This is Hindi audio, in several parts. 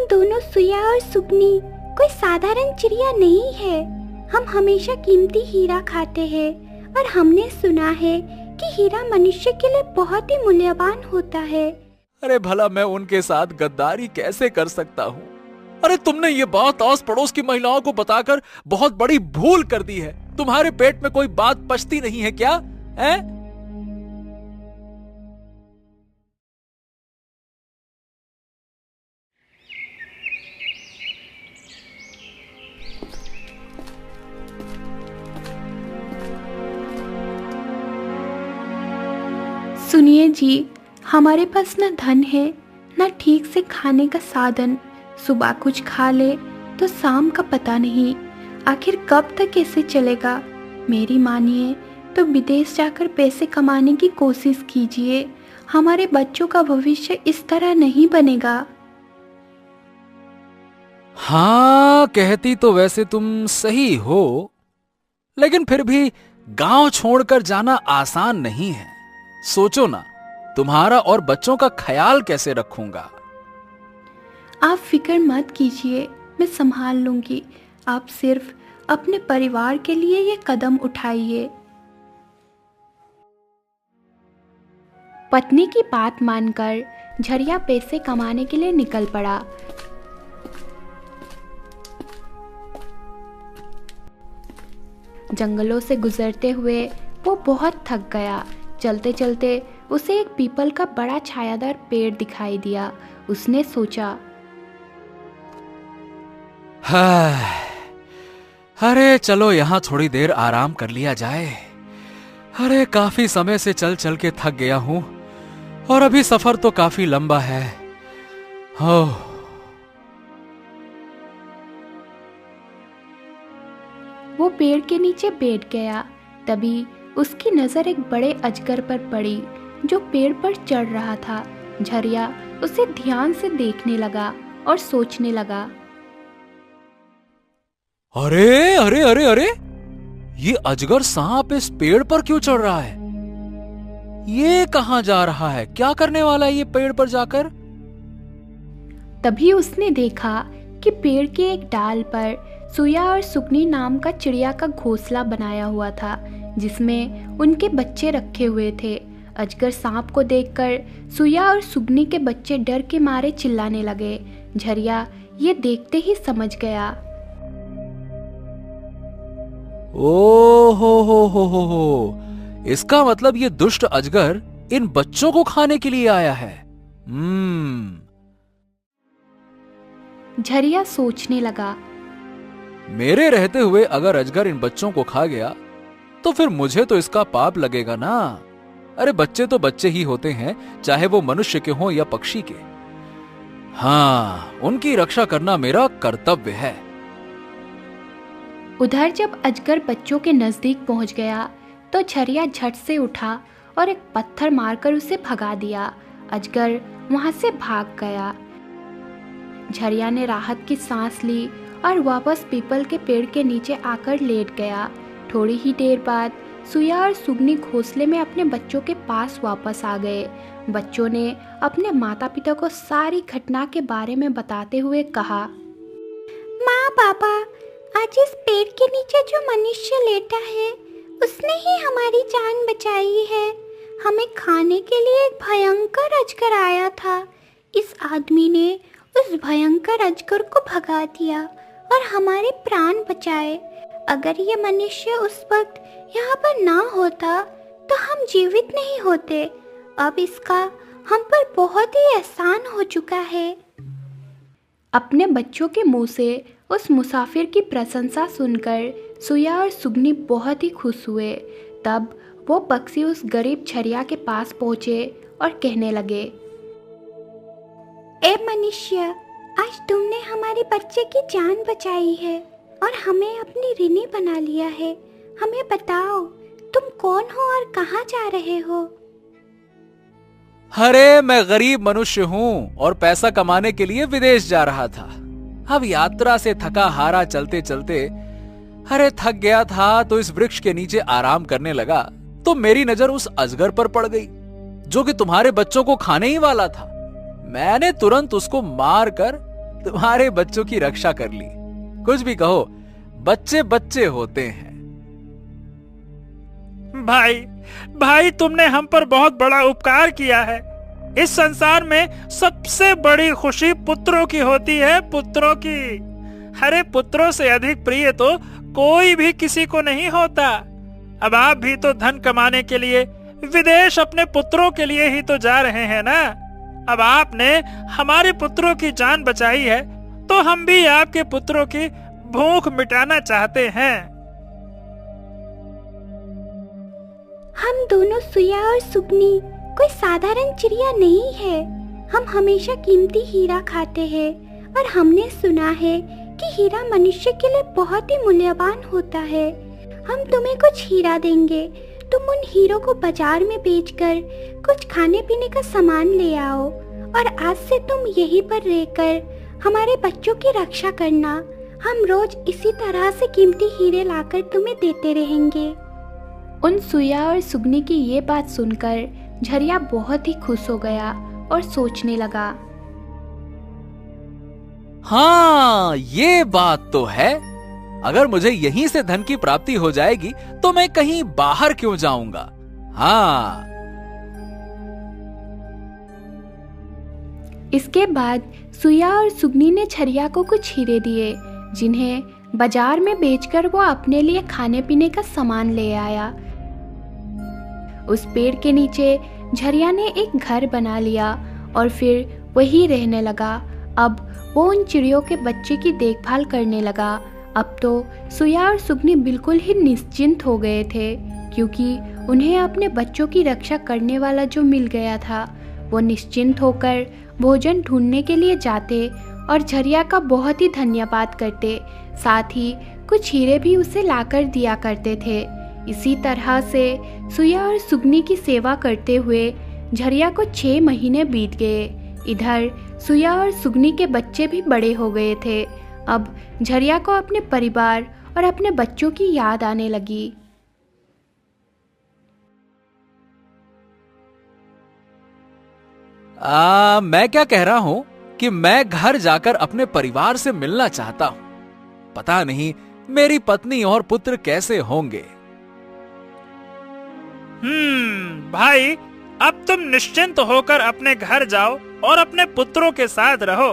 हम दोनों सुया और सुगनी कोई साधारण चिड़िया नहीं है। हम हमेशा कीमती हीरा खाते हैं और हमने सुना है कि हीरा मनुष्य के लिए बहुत ही मूल्यवान होता है। अरे भला मैं उनके साथ गद्दारी कैसे कर सकता हूँ? अरे तुमने ये बात आस पड़ोस की महिलाओं को बताकर बहुत बड़ी भूल कर दी है। तुम्हारे पेट में कोई बात पचती नहीं है क्या? हैं? सुनिए जी, हमारे पास न धन है न ठीक से खाने का साधन। सुबह कुछ खा ले तो शाम का पता नहीं। आखिर कब तक ऐसे चलेगा? मेरी मानिए तो विदेश जाकर पैसे कमाने की कोशिश कीजिए। हमारे बच्चों का भविष्य इस तरह नहीं बनेगा। हाँ, कहती तो वैसे तुम सही हो, लेकिन फिर भी गांव छोड़कर जाना आसान नहीं है। सोचो ना, तुम्हारा और बच्चों का ख्याल कैसे रखूंगा? आप फिक्र मत कीजिए, मैं संभाल लूंगी। आप सिर्फ अपने परिवार के लिए ये कदम उठाइए। पत्नी की बात मानकर झरिया पैसे कमाने के लिए निकल पड़ा। जंगलों से गुजरते हुए वो बहुत थक गया। चलते चलते उसे एक पीपल का बड़ा छायादार पेड़ दिखाई दिया। उसने सोचा, अरे चलो यहाँ थोड़ी देर आराम कर लिया जाए। अरे काफी समय से चल चल के थक गया हूँ और अभी सफर तो काफी लंबा है। हो वो पेड़ के नीचे बैठ गया। तभी उसकी नजर एक बड़े अजगर पर पड़ी जो पेड़ पर चढ़ रहा था। झरिया उसे ध्यान से देखने लगा और सोचने लगा, अरे अरे अरे अरे, ये अजगर सांप इस पेड़ पर क्यों चढ़ रहा है? ये कहां जा रहा है? क्या करने वाला है ये पेड़ पर जाकर? तभी उसने देखा कि पेड़ के एक डाल पर सुया और सुकनी नाम का चिड़िया का घोंसला बनाया हुआ था, जिसमें उनके बच्चे रखे हुए थे। अजगर सांप को देखकर सुया और सुगनी के बच्चे डर के मारे चिल्लाने लगे। झरिया ये देखते ही समझ गया। ओ हो, इसका मतलब ये दुष्ट अजगर इन बच्चों को खाने के लिए आया है। झरिया सोचने लगा, मेरे रहते हुए अगर अजगर इन बच्चों को खा गया तो फिर मुझे तो इसका पाप लगेगा ना। अरे बच्चे तो बच्चे ही होते हैं, चाहे वो मनुष्य के हों या पक्षी के। हाँ, उनकी रक्षा करना मेरा कर्तव्य है। उधर जब अजगर बच्चों के नजदीक पहुंच गया तो झरिया झट से उठा और एक पत्थर मारकर उसे भगा दिया। अजगर वहां से भाग गया। झरिया ने राहत की सांस ली और वापस पीपल के पेड़ के नीचे आकर लेट गया। थोड़ी ही देर बाद सुया और सुगनी घोंसले में अपने बच्चों के पास वापस आ गए। बच्चों ने अपने माता पिता को सारी घटना के बारे में बताते हुए कहा, माँ पापा, आज इस पेड़ के नीचे जो मनुष्य लेटा है उसने ही हमारी जान बचाई है। हमें खाने के लिए एक भयंकर अजगर आया था। इस आदमी ने उस भयंकर अजगर को भगा दिया और हमारे प्राण बचाए। अगर ये मनुष्य उस वक्त यहाँ पर ना होता तो हम जीवित नहीं होते। अब इसका हम पर बहुत ही एहसान हो चुका है। अपने बच्चों के मुंह से उस मुसाफिर की प्रशंसा सुनकर सुया और सुगनी बहुत ही खुश हुए। तब वो पक्षी उस गरीब झरिया के पास पहुँचे और कहने लगे, ए मनुष्य, आज तुमने हमारे बच्चे की जान बचाई है और हमें अपनी ऋणी बना लिया है। हमें बताओ, तुम कौन हो और कहाँ जा रहे हो? अरे मैं गरीब मनुष्य हूँ और पैसा कमाने के लिए विदेश जा रहा था। अब यात्रा से थका हारा चलते चलते अरे थक गया था तो इस वृक्ष के नीचे आराम करने लगा तो मेरी नजर उस अजगर पर पड़ गई जो कि तुम्हारे बच्चों को खाने ही वाला था। मैंने तुरंत उसको मारकर तुम्हारे बच्चों की रक्षा कर ली। कुछ भी कहो, बच्चे बच्चे होते हैं। भाई तुमने हम पर बहुत बड़ा उपकार किया है। इस संसार में सबसे बड़ी खुशी पुत्रों की होती है, पुत्रों की। अरे पुत्रों से अधिक प्रिय तो कोई भी किसी को नहीं होता। अब आप भी तो धन कमाने के लिए विदेश अपने पुत्रों के लिए ही तो जा रहे हैं ना। अब आपने हमारे पुत्रों की जान बचाई है, तो हम भी आपके पुत्रों की भूख मिटाना चाहते हैं। हम दोनों सुया और सुगनी कोई साधारण चिड़िया नहीं है। हम हमेशा कीमती हीरा खाते हैं और हमने सुना है कि हीरा मनुष्य के लिए बहुत ही मूल्यवान होता है। हम तुम्हें कुछ हीरा देंगे, तुम उन हीरों को बाजार में बेचकर कुछ खाने पीने का सामान ले आओ और आज से तुम यहीं पर रहकर हमारे बच्चों की रक्षा करना। हम रोज इसी तरह से कीमती हीरे लाकर तुम्हें देते रहेंगे। उन सुया और सुगनी की ये बात सुनकर झरिया बहुत ही खुश हो गया और सोचने लगा, हाँ ये बात तो है। अगर मुझे यहीं से धन की प्राप्ति हो जाएगी तो मैं कहीं बाहर क्यों जाऊंगा। हाँ। इसके बाद सुया और सुगनी ने झरिया को कुछ हीरे दिए, जिन्हें बाजार में बेचकर वो अपने लिए खाने पीने का सामान ले आया। उस पेड़ के नीचे झरिया ने एक घर बना लिया और फिर वही रहने लगा। अब वो उन चिड़ियों के बच्चे की देखभाल करने लगा। अब तो सुया और सुगनी बिल्कुल ही निश्चिंत हो गए थे, क्योंकि उन्हें अपने बच्चों की रक्षा करने वाला जो मिल गया था। वो निश्चिंत होकर भोजन ढूंढने के लिए जाते और झरिया का बहुत ही धन्यवाद करते, साथ ही कुछ हीरे भी उसे लाकर दिया करते थे। इसी तरह से सुया और सुगनी की सेवा करते हुए झरिया को 6 महीने बीत गए। इधर सुया और सुगनी के बच्चे भी बड़े हो गए थे। अब झरिया को अपने परिवार और अपने बच्चों की याद आने लगी। मैं क्या कह रहा हूं कि मैं घर जाकर अपने परिवार से मिलना चाहता हूं। पता नहीं मेरी पत्नी और पुत्र कैसे होंगे। भाई अब तुम निश्चिंत होकर अपने घर जाओ और अपने पुत्रों के साथ रहो।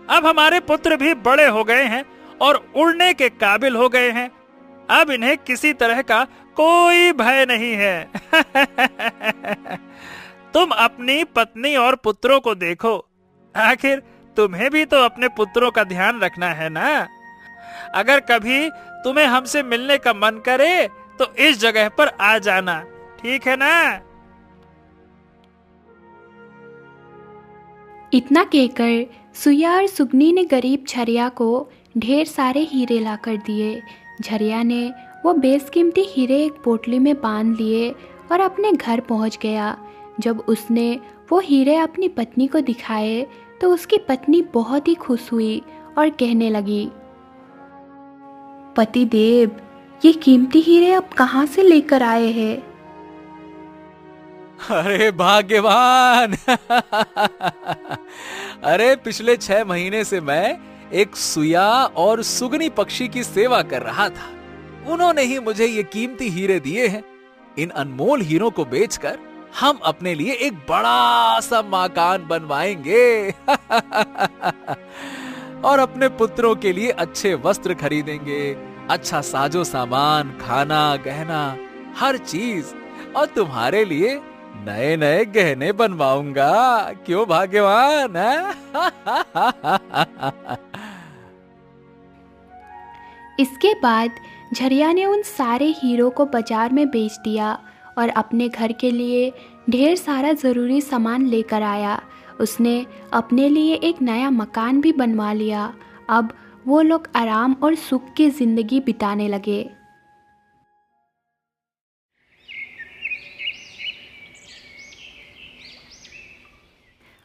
अब हमारे पुत्र भी बड़े हो गए हैं और उड़ने के काबिल हो गए हैं। अब इन्हें किसी तरह का कोई भय नहीं है। तुम अपनी पत्नी और पुत्रों को देखो। आखिर तुम्हें भी तो अपने पुत्रों का ध्यान रखना है ना। अगर कभी तुम्हें हमसे मिलने का मन करे तो इस जगह पर आ जाना, ठीक है ना। इतना कहकर सुया और सुगनी ने गरीब झरिया को ढेर सारे हीरे लाकर दिए। झरिया ने वो बेशकीमती हीरे एक पोटली में बांध लिए और अपने घर पहुंच गया। जब उसने वो हीरे अपनी पत्नी को दिखाए तो उसकी पत्नी बहुत ही खुश हुई और कहने लगी, पतिदेव, ये कीमती हीरे अब कहाँ से लेकर आए हैं? अरे भाग्यवान। अरे पिछले 6 महीने से मैं एक सुया और सुगनी पक्षी की सेवा कर रहा था। उन्होंने ही मुझे ये कीमती हीरे दिए हैं। इन अनमोल हीरों को बेचकर हम अपने लिए एक बड़ा सा मकान बनवाएंगे। और अपने पुत्रों के लिए अच्छे वस्त्र खरीदेंगे, अच्छा साजो सामान, खाना, गहना, हर चीज, और तुम्हारे लिए नए नए गहने बनवाऊंगा। क्यों भाग्यवान है? इसके बाद झरिया ने उन सारे हीरों को बाजार में बेच दिया और अपने घर के लिए ढेर सारा ज़रूरी सामान लेकर आया। उसने अपने लिए एक नया मकान भी बनवा लिया। अब वो लोग आराम और सुख की ज़िंदगी बिताने लगे।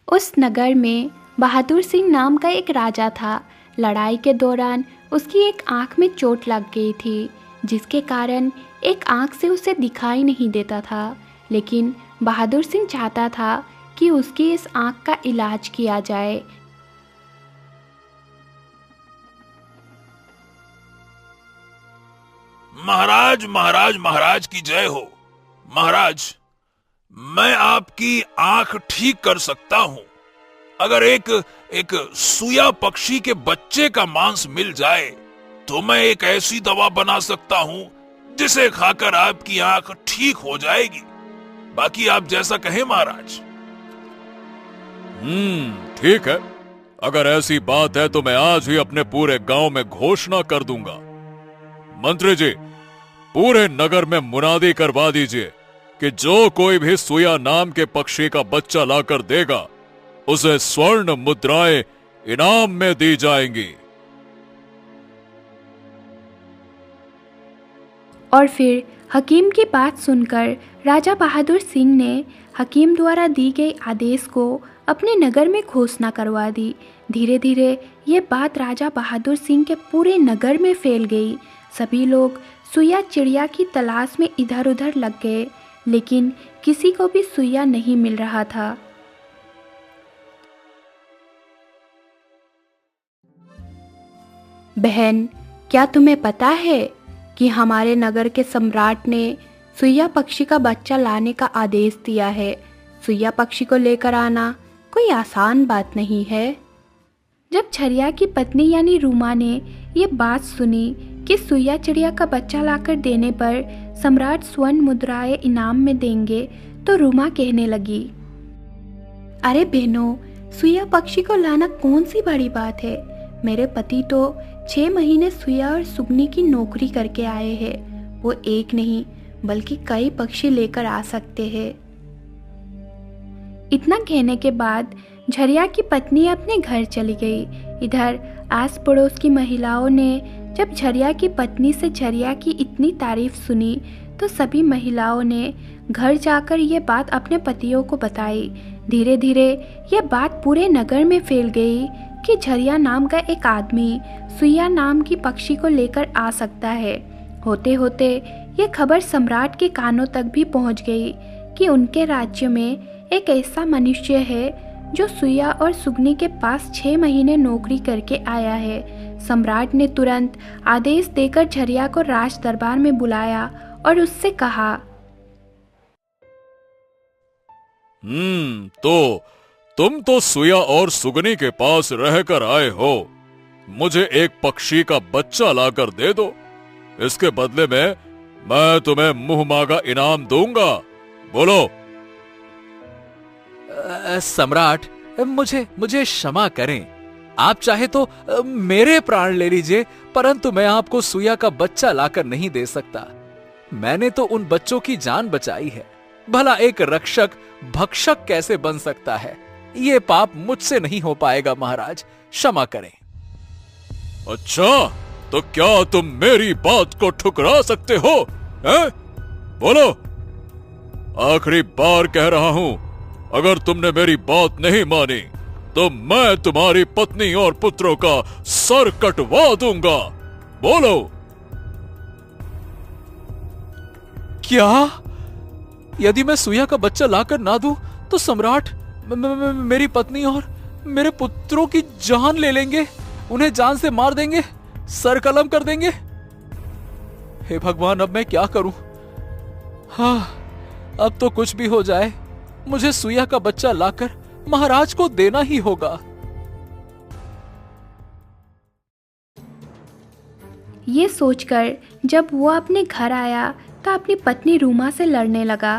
उस नगर में बहादुर सिंह नाम का एक राजा था। लड़ाई के दौरान उसकी एक आंख में चोट लग गई थी, जिसके कारण एक आंख से उसे दिखाई नहीं देता था। लेकिन बहादुर सिंह चाहता था कि उसकी इस आंख का इलाज किया जाए। महाराज महाराज महाराज की जय हो। महाराज, मैं आपकी आंख ठीक कर सकता हूं। अगर एक सुया पक्षी के बच्चे का मांस मिल जाए तो मैं एक ऐसी दवा बना सकता हूं जिसे खाकर आपकी आंख ठीक हो जाएगी। बाकी आप जैसा कहें महाराज। ठीक है। अगर ऐसी बात है तो मैं आज ही अपने पूरे गांव में घोषणा कर दूंगा। मंत्री जी, पूरे नगर में मुनादी करवा दीजिए कि जो कोई भी सुया नाम के पक्षी का बच्चा लाकर देगा उसे स्वर्ण मुद्राएं इनाम में दी जाएंगी। और फिर हकीम की बात सुनकर राजा बहादुर सिंह ने हकीम द्वारा दी गई आदेश को अपने नगर में घोषणा करवा दी। धीरे धीरे ये बात राजा बहादुर सिंह के पूरे नगर में फैल गई। सभी लोग सुइया चिड़िया की तलाश में इधर उधर लग गए, लेकिन किसी को भी सुइया नहीं मिल रहा था। बहन, क्या तुम्हें पता है कि हमारे नगर के सम्राट ने सुइया पक्षी का बच्चा लाने का आदेश दिया है। सुइया पक्षी को लेकर आना कोई आसान बात नहीं है। जब छरिया की पत्नी यानी रूमा ने ये बात सुनी कि सुइया चिड़िया का बच्चा लाकर देने पर सम्राट स्वर्ण मुद्राएं इनाम में देंगे, तो रूमा कहने लगी, अरे बहनों, सुइया पक्षी को लाना कौन सी बड़ी बात है। मेरे पति तो 6 महीने सुइया और सुगनी की नौकरी करके आए हैं। वो एक नहीं बल्कि कई पक्षी लेकर आ सकते हैं। इतना कहने के बाद झरिया की पत्नी अपने घर चली गई। इधर आस पड़ोस की महिलाओं ने जब झरिया की पत्नी से झरिया की इतनी तारीफ सुनी तो सभी महिलाओं ने घर जाकर ये बात अपने पतियों को बताई। धीरे धीरे ये बात पूरे नगर में फैल गई कि झरिया नाम का एक आदमी सुइया नाम की पक्षी को लेकर आ सकता है। होते होते ये खबर सम्राट के कानों तक भी पहुंच गई कि उनके राज्य में एक ऐसा मनुष्य है जो सुइया और सुगनी के पास 6 महीने नौकरी करके आया है। सम्राट ने तुरंत आदेश देकर झरिया को राज दरबार में बुलाया और उससे कहा, तो तुम तो सुइया और सुगनी के पास रहकर आए हो। मुझे एक पक्षी का बच्चा लाकर दे दो। इसके बदले में मैं तुम्हें मुंह मांगा इनाम दूंगा। बोलो। सम्राट, मुझे क्षमा करें। आप चाहे तो मेरे प्राण ले लीजिए, परंतु मैं आपको सुइया का बच्चा लाकर नहीं दे सकता। मैंने तो उन बच्चों की जान बचाई है। भला एक रक्षक भक्षक कैसे बन सकता है? ये पाप मुझसे नहीं हो पाएगा महाराज, क्षमा करें। अच्छा, तो क्या तुम मेरी बात को ठुकरा सकते हो? बोलो। आखिरी बार कह रहा हूं, अगर तुमने मेरी बात नहीं मानी तो मैं तुम्हारी पत्नी और पुत्रों का सर कटवा दूंगा। बोलो। क्या? यदि मैं सुइया का बच्चा लाकर ना दूं तो सम्राट मेरी पत्नी और मेरे पुत्रों की जान ले लेंगे, उन्हें जान से मार देंगे, सर कलम कर देंगे। हे भगवान, अब मैं क्या करूं? हाँ, अब तो कुछ भी हो जाए, मुझे सुइया का बच्चा लाकर महाराज को देना ही होगा। ये सोचकर जब वो अपने घर आया तो अपनी पत्नी रूमा से लड़ने लगा।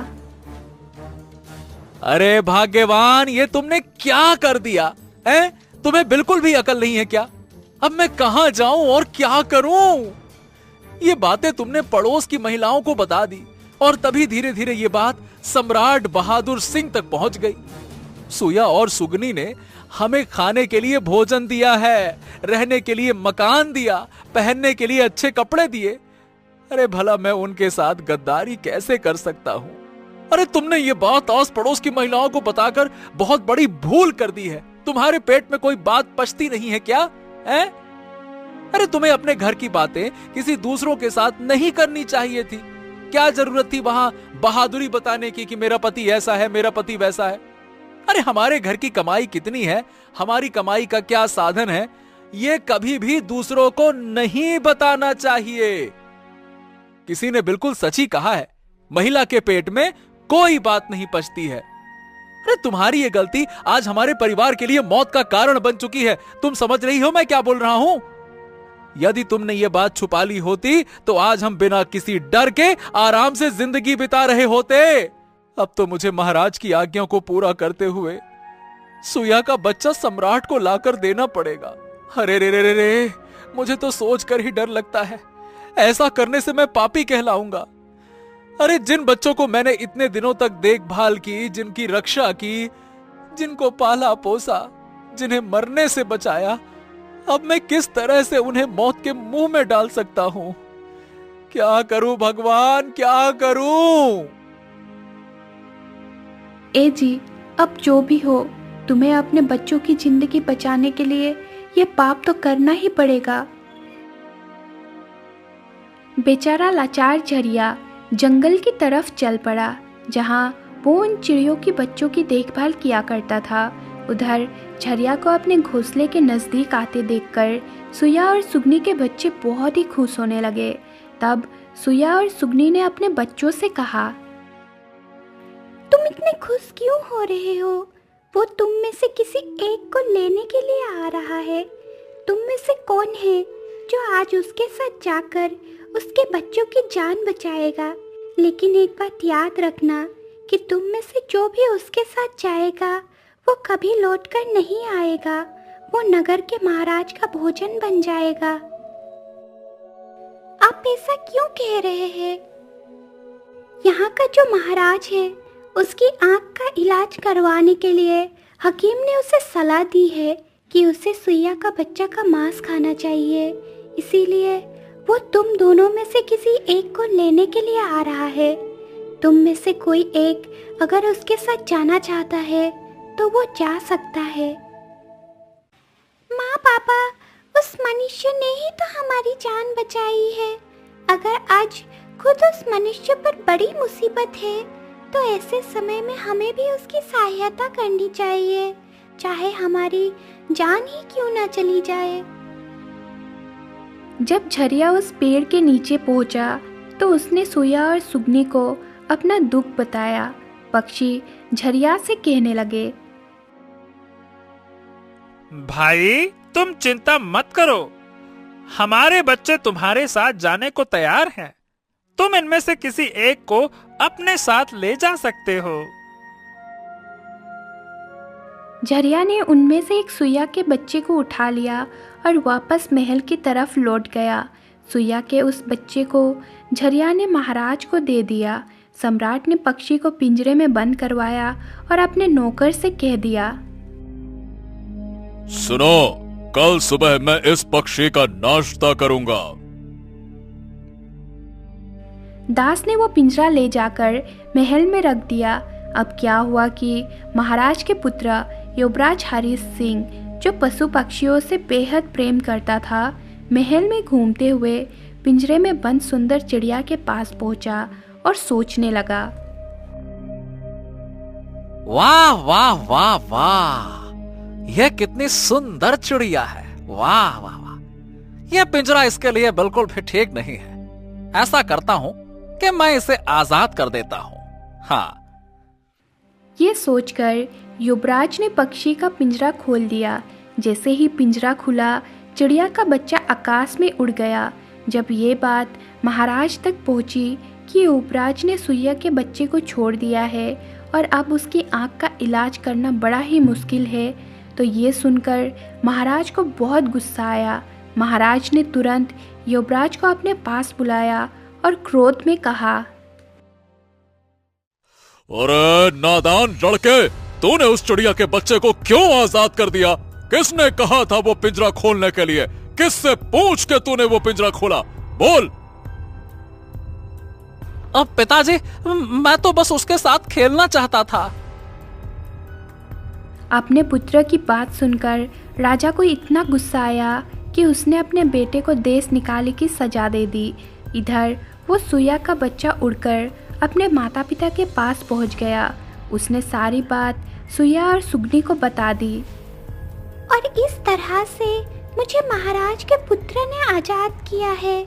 अरे भाग्यवान, ये तुमने क्या कर दिया है? तुम्हें बिल्कुल भी अकल नहीं है क्या? अब मैं कहां जाऊं और क्या करूं? ये बातें तुमने पड़ोस की महिलाओं को बता दी और तभी धीरे धीरे ये बात सम्राट बहादुर सिंह तक पहुंच गई। सुइया और सुगनी ने हमें खाने के लिए भोजन दिया है, रहने के लिए मकान दिया, पहनने के लिए अच्छे कपड़े दिए। अरे भला मैं उनके साथ गद्दारी कैसे कर सकता हूं? अरे तुमने ये बात आस पड़ोस की महिलाओं को बताकर बहुत बड़ी भूल कर दी है। तुम्हारे पेट में कोई बात पचती नहीं है क्या? अरे तुम्हें अपने घर की बातें किसी दूसरों के साथ नहीं करनी चाहिए थी। क्या जरूरत थी वहां बहादुरी बताने की कि मेरा पति ऐसा है, मेरा पति वैसा है? अरे हमारे घर की कमाई कितनी है, हमारी कमाई का क्या साधन है, ये कभी भी दूसरों को नहीं बताना चाहिए। किसी ने बिल्कुल सच ही कहा है, महिला के पेट में कोई बात नहीं पचती है। अरे तुम्हारी ये गलती आज हमारे परिवार के लिए मौत का कारण बन चुकी है। तुम समझ रही हो मैं क्या बोल रहा हूं? यदि तुमने ये बात छुपा ली होती तो आज हम बिना किसी डर के आराम से जिंदगी बिता रहे होते। अब तो मुझे महाराज की आज्ञा को पूरा करते हुए सुया का बच्चा सम्राट को लाकर देना पड़ेगा। अरे रे रे रे रे, मुझे तो सोचकर ही डर लगता है। ऐसा करने से मैं पापी कहलाऊंगा। अरे जिन बच्चों को मैंने इतने दिनों तक देखभाल की, जिनकी रक्षा की, जिनको पाला पोसा, जिन्हें मरने से बचाया, अब मैं किस तरह से उन्हें मौत के मुंह में डाल सकता हूं? क्या करूं भगवान, क्या करूं? ए जी, अब जो भी हो, तुम्हें अपने बच्चों की जिंदगी बचाने के लिए ये पाप तो करना ही पड़ेगा। बेचारा लाचार झरिया जंगल की तरफ चल पड़ा, जहां वो उन चिड़ियों की बच्चों की देखभाल किया करता था। उधर झरिया को अपने घोंसले के नजदीक आते देखकर सुया और सुगनी के बच्चे बहुत ही खुश होने लगे। तब सुया और सुगनी ने अपने बच्चों से कहा, तुम इतने खुश क्यों हो रहे हो? वो तुम में से किसी एक को लेने के लिए आ रहा है। तुम में से कौन है जो आज उसके साथ जाकर उसके बच्चों की जान बचाएगा? लेकिन एक बात याद रखना कि तुम में से जो भी उसके साथ जाएगा वो कभी लौटकर नहीं आएगा। वो नगर के महाराज का भोजन बन जाएगा। आप ऐसा क्यों कह रहे हैं? यहाँ का जो महाराज है उसकी आंख का इलाज करवाने के लिए हकीम ने उसे सलाह दी है कि उसे सुइया का बच्चा का मांस खाना चाहिए। इसीलिए वो तुम दोनों में से किसी एक को लेने के लिए आ रहा है। तुम में से कोई एक अगर उसके साथ जाना चाहता है तो वो जा सकता है। माँ पापा, उस मनुष्य ने ही तो हमारी जान बचाई है। अगर आज खुद उस मनुष्य पर बड़ी मुसीबत है तो ऐसे समय में हमें भी उसकी सहायता करनी चाहिए, चाहे हमारी जान ही क्यों ना चली जाए। जब झरिया उस पेड़ के नीचे पहुंचा तो उसने सुया और सुगनी को अपना दुख बताया। पक्षी झरिया से कहने लगे, भाई तुम चिंता मत करो, हमारे बच्चे तुम्हारे साथ जाने को तैयार हैं। तुम इनमें से किसी एक को अपने साथ ले जा सकते हो। झरिया ने उनमें से एक सुइया के बच्चे को उठा लिया और वापस महल की तरफ लौट गया। सुइया के उस बच्चे को झरिया ने महाराज को दे दिया। सम्राट ने पक्षी को पिंजरे में बंद करवाया और अपने नौकर से कह दिया, सुनो, कल सुबह मैं इस पक्षी का नाश्ता करूंगा। दास ने वो पिंजरा ले जाकर महल में रख दिया। अब क्या हुआ कि महाराज के पुत्र युवराज हरीश सिंह, जो पशु पक्षियों से बेहद प्रेम करता था, महल में घूमते हुए पिंजरे में बंद सुंदर चिड़िया के पास पहुंचा और सोचने लगा, वाह वाह वाह वाह, यह कितनी सुंदर चिड़िया है। वाह वाह वाह, यह पिंजरा इसके लिए बिल्कुल भी ठीक नहीं है। ऐसा करता हूं कि मैं इसे आजाद कर देता हूं। हाँ। ये सोचकर युवराज ने पक्षी का पिंजरा खोल दिया। जैसे ही पिंजरा खुला, चिड़िया का बच्चा आकाश में उड़ गया। जब ये बात महाराज तक पहुंची कि युवराज ने सुइया के बच्चे को छोड़ दिया है और अब उसकी आंख का इलाज करना बड़ा ही मुश्किल है, तो ये सुनकर महाराज को बहुत गुस्सा आया। महाराज ने तुरंत युवराज को अपने पास बुलाया और क्रोध में कहा, अरे नादान लड़के, तूने उस चिड़िया के बच्चे को क्यों आजाद कर दिया? किसने कहा था वो पिंजरा खोलने के लिए? किससे पूछ के तूने वो पिंजरा खोला? बोल। अब पिताजी, मैं तो बस उसके साथ खेलना चाहता था। अपने पुत्र की बात सुनकर राजा को इतना गुस्सा आया कि उसने अपने बेटे को देश निकाले की सजा दे दी। इधर वो सुइया का बच्चा उड़कर अपने माता पिता के पास पहुंच गया। उसने सारी बात सुइया और सुगनी को बता दी। और इस तरह से मुझे महाराज के पुत्र ने आजाद किया है।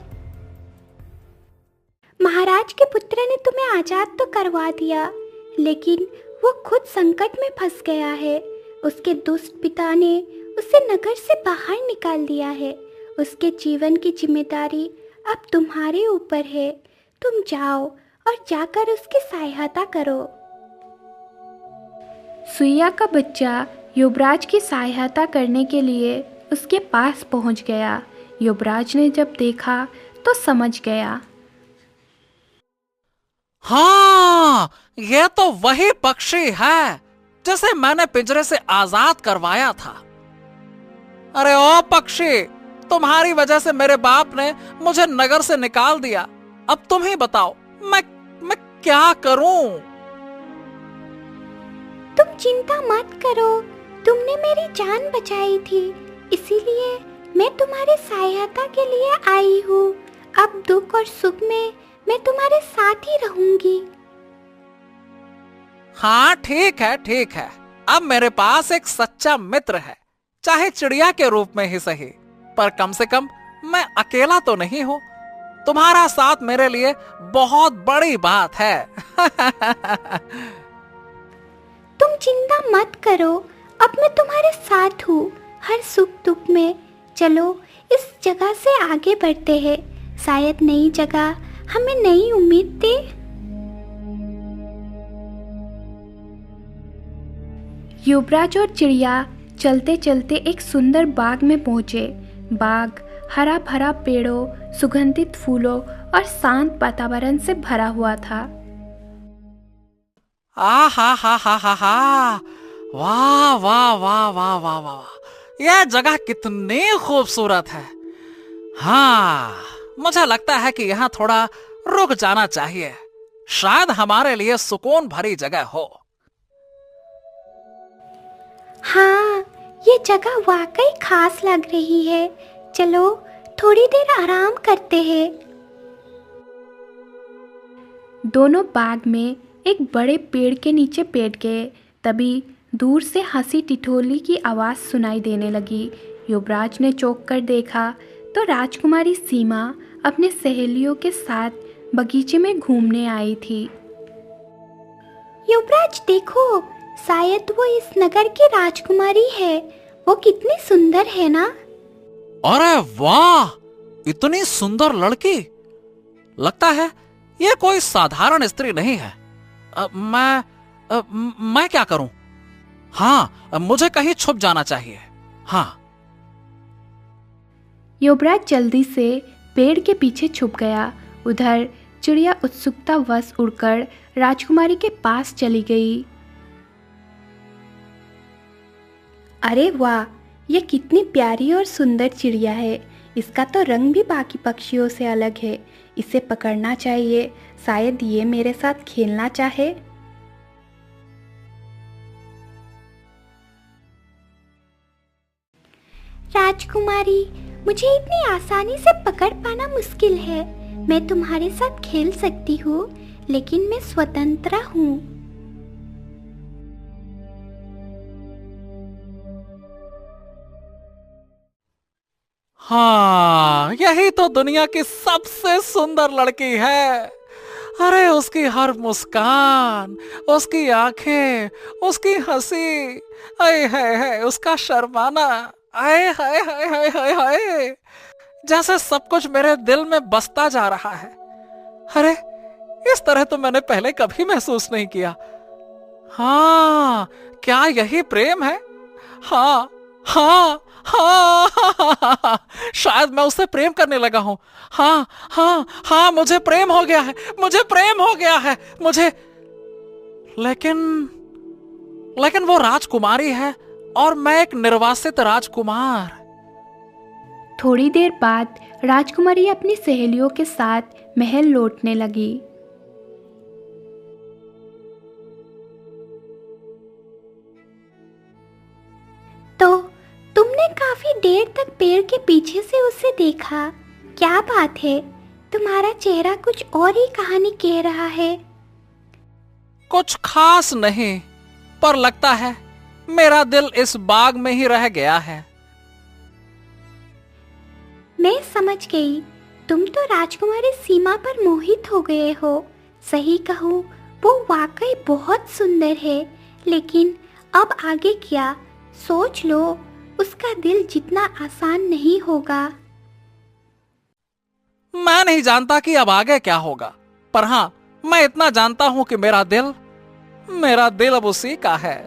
महाराज के पुत्र ने तुम्हें आजाद तो करवा दिया, लेकिन वो खुद संकट में फंस गया है। उसके दुष्ट पिता ने उसे नगर से बाहर निकाल दिया है। उसके जीवन की जिम्मेदारी अब तुम्हारे ऊपर है। तुम जाओ और जाकर उसकी सहायता करो। सुइया का बच्चा युवराज की सहायता करने के लिए उसके पास पहुंच गया। युवराज ने जब देखा तो समझ गया। हाँ, ये तो वही पक्षी है जिसे मैंने पिंजरे से आजाद करवाया था। अरे ओ पक्षी, तुम्हारी वजह से मेरे बाप ने मुझे नगर से निकाल दिया। अब तुम ही बताओ मैं क्या करूं? तुम चिंता मत करो, तुमने मेरी जान बचाई थी, इसीलिए मैं तुम्हारी सहायता के लिए आई हूँ। अब दुख और सुख में मैं तुम्हारे साथ ही रहूंगी। हाँ ठीक है। अब मेरे पास एक सच्चा मित्र है, चाहे चिड़िया के रूप में ही सही, पर कम से कम मैं अकेला तो नहीं हूँ। तुम्हारा साथ मेरे लिए बहुत बड़ी बात है। तुम चिंता मत करो, अब मैं तुम्हारे साथ हूँ हर सुख दुख में। चलो इस जगह से आगे बढ़ते हैं, शायद नई जगह हमें नई उम्मीद दे। युवराज और चिड़िया चलते चलते एक सुंदर बाग में पहुंचे। बाग हरा भरा पेड़ों, सुगंधित फूलों और शांत वातावरण से भरा हुआ था। हा, वाह वाह वाह वाह वाह वाह, यह जगह कितनी खूबसूरत है। हाँ, मुझे लगता है कि यहाँ थोड़ा रुक जाना चाहिए, शायद हमारे लिए सुकून भरी जगह हो। हाँ, ये जगह वाकई खास लग रही है। चलो थोड़ी देर आराम करते हैं। दोनों बाग में एक बड़े पेड़ के नीचे बैठ गए। तभी दूर से हंसी ठिठोली की आवाज़ सुनाई देने लगी। युवराज ने चौंक कर देखा तो राजकुमारी सीमा अपने सहेलियों के साथ बगीचे में घूमने आई थी। युवराज देखो, शायद वो इस नगर की राजकुमारी है। वो कितनी सुंदर है ना? अरे वाह, इतनी सुंदर लड़की! लगता है ये कोई साधारण स्त्री नहीं है। मैं क्या करूं? हाँ, मुझे कहीं छुप जाना चाहिए। हाँ। युवराज जल्दी से पेड़ के पीछे छुप गया। उधर चिड़िया उत्सुकतावश उड़कर राजकुमारी के पास चली गई। अरे वाह, ये कितनी प्यारी और सुंदर चिड़िया है। इसका तो रंग भी बाकी पक्षियों से अलग है। इसे पकड़ना चाहिए, शायद ये मेरे साथ खेलना चाहे। राजकुमारी, मुझे इतनी आसानी से पकड़ पाना मुश्किल है। मैं तुम्हारे साथ खेल सकती हूँ, लेकिन मैं स्वतंत्र हूँ। हाँ, यही तो दुनिया की सबसे सुंदर लड़की है। अरे उसकी हर मुस्कान, उसकी आंखें, उसकी हंसी, आए हाय, उसका शर्माना, आए हाय हाय हाय हाय हाय, जैसे सब कुछ मेरे दिल में बसता जा रहा है। अरे इस तरह तो मैंने पहले कभी महसूस नहीं किया। हाँ, क्या यही प्रेम है? हाँ हाँ हाँ, हाँ, शायद मैं उससे प्रेम करने लगा हूं। हाँ हाँ हाँ, मुझे प्रेम हो गया है, मुझे प्रेम हो गया है, मुझे। लेकिन वो राजकुमारी है और मैं एक निर्वासित राजकुमार। थोड़ी देर बाद राजकुमारी अपनी सहेलियों के साथ महल लौटने लगी। तो तुमने काफी देर तक पेड़ के पीछे से उसे देखा। क्या बात है, तुम्हारा चेहरा कुछ और ही कहानी कह रहा है। कुछ खास नहीं, पर लगता है मेरा दिल इस बाग में ही रह गया है। मैं समझ गई, तुम तो राजकुमारी सीमा पर मोहित हो गए हो। सही कहूँ वो वाकई बहुत सुंदर है, लेकिन अब आगे क्या? सोच लो, उसका दिल जितना आसान नहीं होगा। मैं नहीं जानता कि अब आगे क्या होगा, पर हाँ, मैं इतना जानता हूँ कि मेरा दिल अब उसी का है।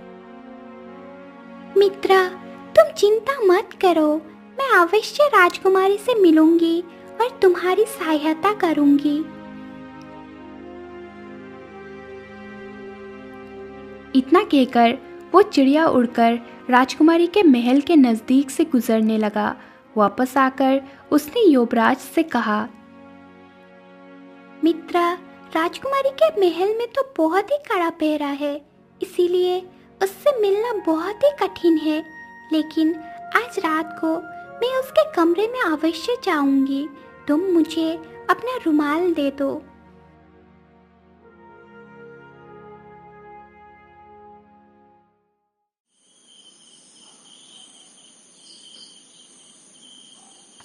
मित्रा, तुम चिंता मत करो, मैं अवश्य राजकुमारी से मिलूंगी और तुम्हारी सहायता करूंगी। इतना कहकर वो चिड़िया उड़कर राजकुमारी के महल के नजदीक से गुजरने लगा। वापस आकर उसने युवराज से कहा, मित्रा, राजकुमारी के महल में तो बहुत ही कड़ा पहरा है, इसीलिए उससे मिलना बहुत ही कठिन है। लेकिन आज रात को मैं उसके कमरे में अवश्य जाऊंगी। तुम मुझे अपना रुमाल दे दो।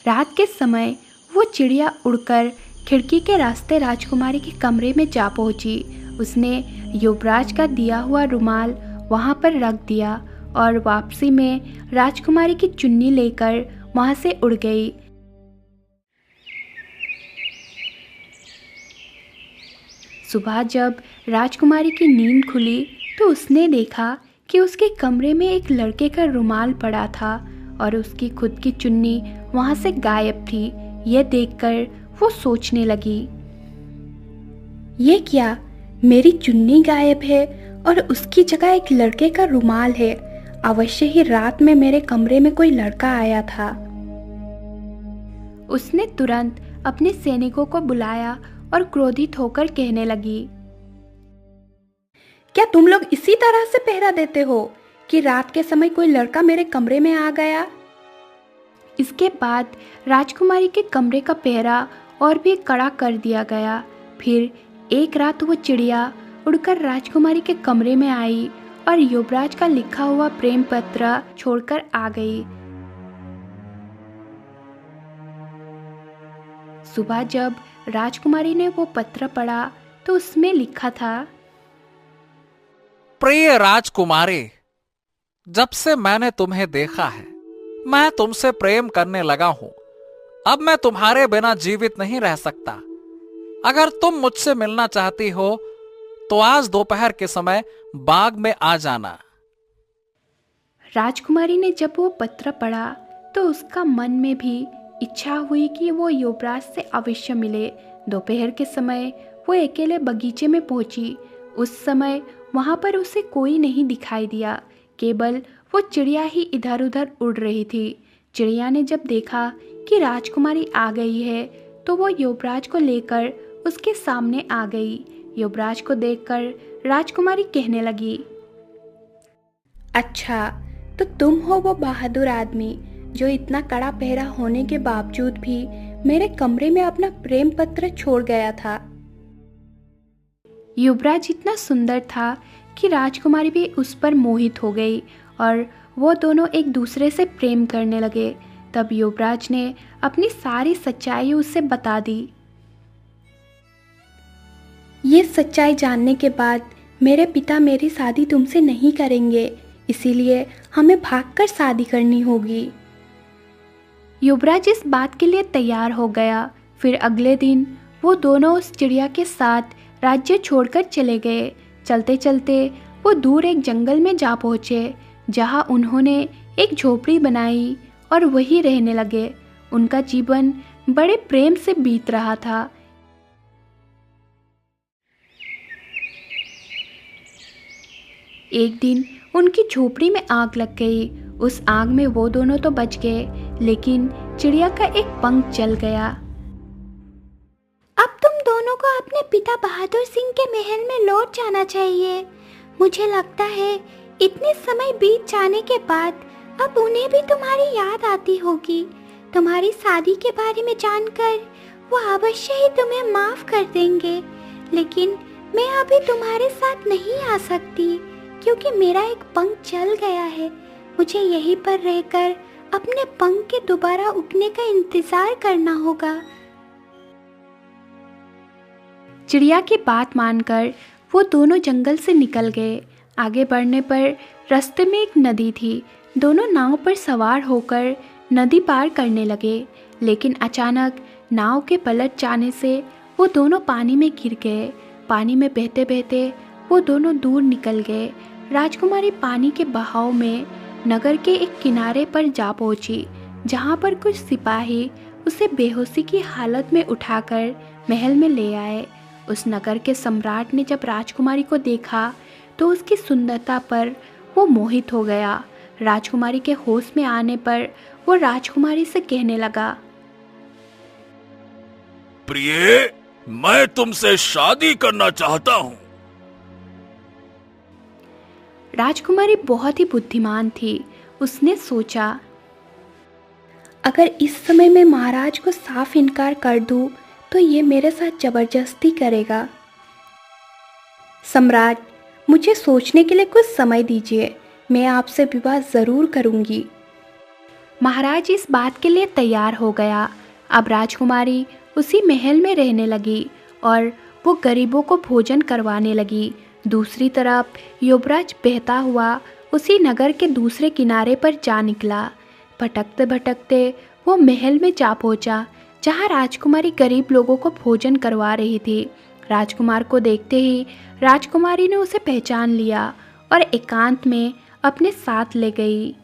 रात के समय वो चिड़िया उड़कर खिड़की के रास्ते राजकुमारी के कमरे में जा पहुंची। उसने युवराज का दिया हुआ रुमाल वहां पर रख दिया और वापसी में राजकुमारी की चुन्नी लेकर वहां से उड़ गई। सुबह जब राजकुमारी की नींद खुली तो उसने देखा कि उसके कमरे में एक लड़के का रुमाल पड़ा था और उसकी खुद की चुन्नी वहां से गायब थी। यह देखकर वो सोचने लगी, ये क्या, मेरी चुन्नी गायब है और उसकी जगह एक लड़के का रुमाल है। अवश्य ही रात में मेरे कमरे में कोई लड़का आया था। उसने तुरंत अपने सैनिकों को बुलाया और क्रोधित होकर कहने लगी, क्या तुम लोग इसी तरह से पहरा देते हो कि रात के समय कोई लड़का मेरे कमरे में आ गया? इसके बाद राजकुमारी के कमरे का पहरा और भी कड़ा कर दिया गया। फिर एक रात वो चिड़िया उड़कर राजकुमारी के कमरे में आई और युवराज का लिखा हुआ प्रेम पत्र छोड़कर आ गई। सुबह जब राजकुमारी ने वो पत्र पढ़ा तो उसमें लिखा था, प्रिय राजकुमारी, जब से मैंने तुम्हें देखा है मैं तुमसे प्रेम करने लगा हूं। अब मैं तुम्हारे बिना जीवित नहीं रह सकता। अगर तुम मुझसे मिलना चाहती हो तो आज दोपहर के समय बाग में आ जाना। राजकुमारी ने जब वो पत्र पढ़ा तो उसका मन में भी इच्छा हुई कि वो युवराज से अवश्य मिले। दोपहर के समय वो अकेले बगीचे में पहुंची। उस समय वहां पर उसे कोई नहीं दिखाई दिया, केवल वो चिड़िया ही इधर उधर उड़ रही थी। चिड़िया ने जब देखा कि राजकुमारी आ गई है तो वो युवराज को लेकर उसके सामने आ गई। युवराज को देखकर राजकुमारी कहने लगी, अच्छा, तो तुम हो वो बहादुर आदमी जो इतना कड़ा पहरा होने के बावजूद भी मेरे कमरे में अपना प्रेम पत्र छोड़ गया था। युवराज इतना सुंदर था कि राजकुमारी भी उस पर मोहित हो गई और वो दोनों एक दूसरे से प्रेम करने लगे। तब युवराज ने अपनी सारी सच्चाई उसे बता दी। ये सच्चाई जानने के बाद मेरे पिता मेरी शादी तुमसे नहीं करेंगे, इसीलिए हमें भागकर शादी करनी होगी। युवराज इस बात के लिए तैयार हो गया। फिर अगले दिन वो दोनों उस चिड़िया के साथ राज्य छोड़कर चले गए। चलते चलते वो दूर एक जंगल में जा पहुँचे, जहाँ उन्होंने एक झोपड़ी बनाई और वहीं रहने लगे। उनका जीवन बड़े प्रेम से बीत रहा था। एक दिन उनकी झोपड़ी में आग लग गई। उस आग में वो दोनों तो बच गए, लेकिन चिड़िया का एक पंख जल गया। अब तुम दोनों को अपने पिता बहादुर सिंह के महल में लौट जाना चाहिए। मुझे लगता है इतने समय बीत जाने के बाद अब उन्हें भी तुम्हारी याद आती होगी। तुम्हारी शादी के बारे में जानकर वो अवश्य ही तुम्हें माफ कर देंगे, लेकिन मैं अभी तुम्हारे साथ नहीं आ सकती क्योंकि मेरा एक पंख जल गया है। मुझे यहीं पर रहकर अपने पंख के दोबारा उगने का इंतजार करना होगा। चिड़िया की बात मानकर वो दोनों जंगल से निकल गए। आगे बढ़ने पर रास्ते में एक नदी थी। दोनों नाव पर सवार होकर नदी पार करने लगे, लेकिन अचानक नाव के पलट जाने से वो दोनों पानी में गिर गए। पानी में बहते बहते वो दोनों दूर निकल गए। राजकुमारी पानी के बहाव में नगर के एक किनारे पर जा पहुंची, जहां पर कुछ सिपाही उसे बेहोशी की हालत में उठाकर महल में ले आए। उस नगर के सम्राट ने जब राजकुमारी को देखा तो उसकी सुंदरता पर वो मोहित हो गया। राजकुमारी के होश में आने पर वो राजकुमारी से कहने लगा, प्रिय, मैं तुमसे शादी करना चाहता हूं। राजकुमारी बहुत ही बुद्धिमान थी। उसने सोचा, अगर इस समय मैं महाराज को साफ इनकार कर दूं तो ये मेरे साथ जबरदस्ती करेगा। सम्राट, मुझे सोचने के लिए कुछ समय दीजिए, मैं आपसे विवाह जरूर करूंगी। महाराज इस बात के लिए तैयार हो गया। अब राजकुमारी उसी महल में रहने लगी और वो गरीबों को भोजन करवाने लगी। दूसरी तरफ युवराज बहता हुआ उसी नगर के दूसरे किनारे पर जा निकला। भटकते भटकते वो महल में जा पहुंचा, जहां राजकुमारी गरीब लोगों को भोजन करवा रही थी। राजकुमार को देखते ही राजकुमारी ने उसे पहचान लिया और एकांत में अपने साथ ले गई।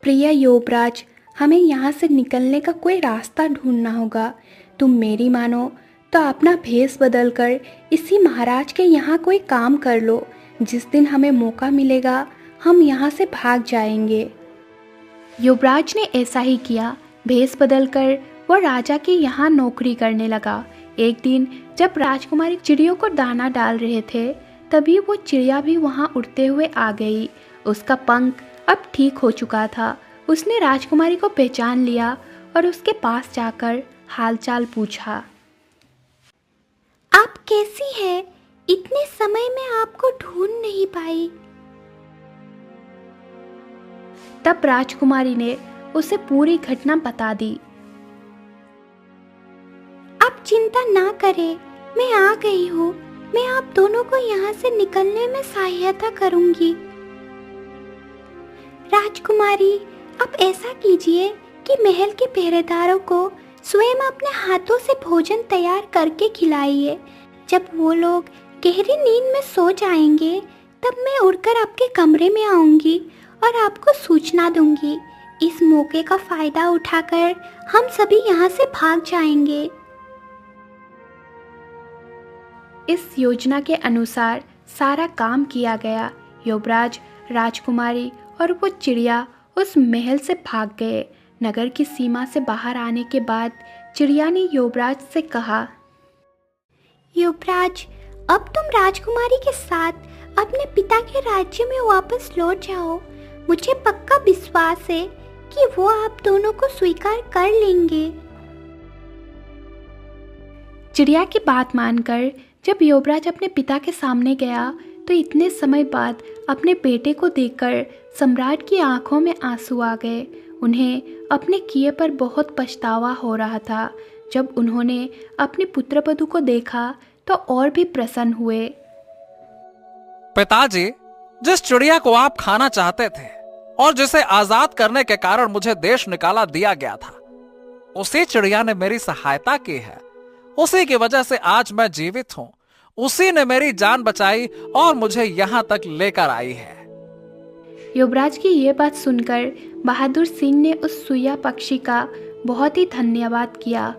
प्रिय युवराज, हमें यहाँ से निकलने का कोई रास्ता ढूंढना होगा। तुम मेरी मानो तो अपना भेष बदलकर इसी महाराज के यहाँ कोई काम कर लो। जिस दिन हमें मौका मिलेगा हम यहाँ से भाग जाएंगे। युवराज ने ऐसा ही किया। भेष बदलकर वो राजा के यहाँ नौकरी करने लगा। एक दिन जब राजकुमारी चिड़ियों को दाना डाल रहे थे, तभी वो चिड़िया भी वहाँ उड़ते हुए आ गई। उसका पंख अब ठीक हो चुका था। उसने राजकुमारी को पहचान लिया और उसके पास जाकर हालचाल पूछा। आप कैसी है? इतने समय में आपको ढूंढ नहीं पाई। तब राजकुमारी ने उसे पूरी घटना बता दी। आप चिंता ना करें, मैं आ गई हूँ। मैं आप दोनों को यहाँ से निकलने में सहायता करूँगी। राजकुमारी, आप ऐसा कीजिए कि महल के पहरेदारों को स्वयं अपने हाथों से भोजन तैयार करके खिलाइए। जब वो लोग गहरी नींद में सो जाएंगे, तब मैं उड़कर आपके कमरे में आऊंगी और आपको सूचना दूंगी। इस मौके का फायदा उठाकर हम सभी यहाँ से भाग जाएंगे। इस योजना के अनुसार सारा काम किया गया। युवराज, राजकुमारी और वो चिड़िया उस महल से भाग गए। नगर की सीमा से बाहर आने के बाद चिड़िया ने युवराज से कहा, युवराज, अब तुम राजकुमारी के साथ अपने पिता के राज्य में वापस लौट जाओ। मुझे पक्का विश्वास है कि वो आप दोनों को स्वीकार कर लेंगे। चिड़िया की बात मानकर जब युवराज अपने पिता के सामने गया तो इतने समय बाद अपने बेटे को देखकर सम्राट की आंखों में आंसू आ गए। उन्हें अपने किए पर बहुत पछतावा हो रहा था। जब उन्होंने अपने पुत्रवधू को देखा तो और भी प्रसन्न हुए। पिताजी, जिस चिड़िया को आप खाना चाहते थे और जिसे आजाद करने के कारण मुझे देश निकाला दिया गया था, उसी चिड़िया ने मेरी सहायता की है। उसी की वजह से आज मैं जीवित हूं। उसी ने मेरी जान बचाई और मुझे यहां तक लेकर आई है। युवराज की ये बात सुनकर बहादुर सिंह ने उस सुइया पक्षी का बहुत ही धन्यवाद किया।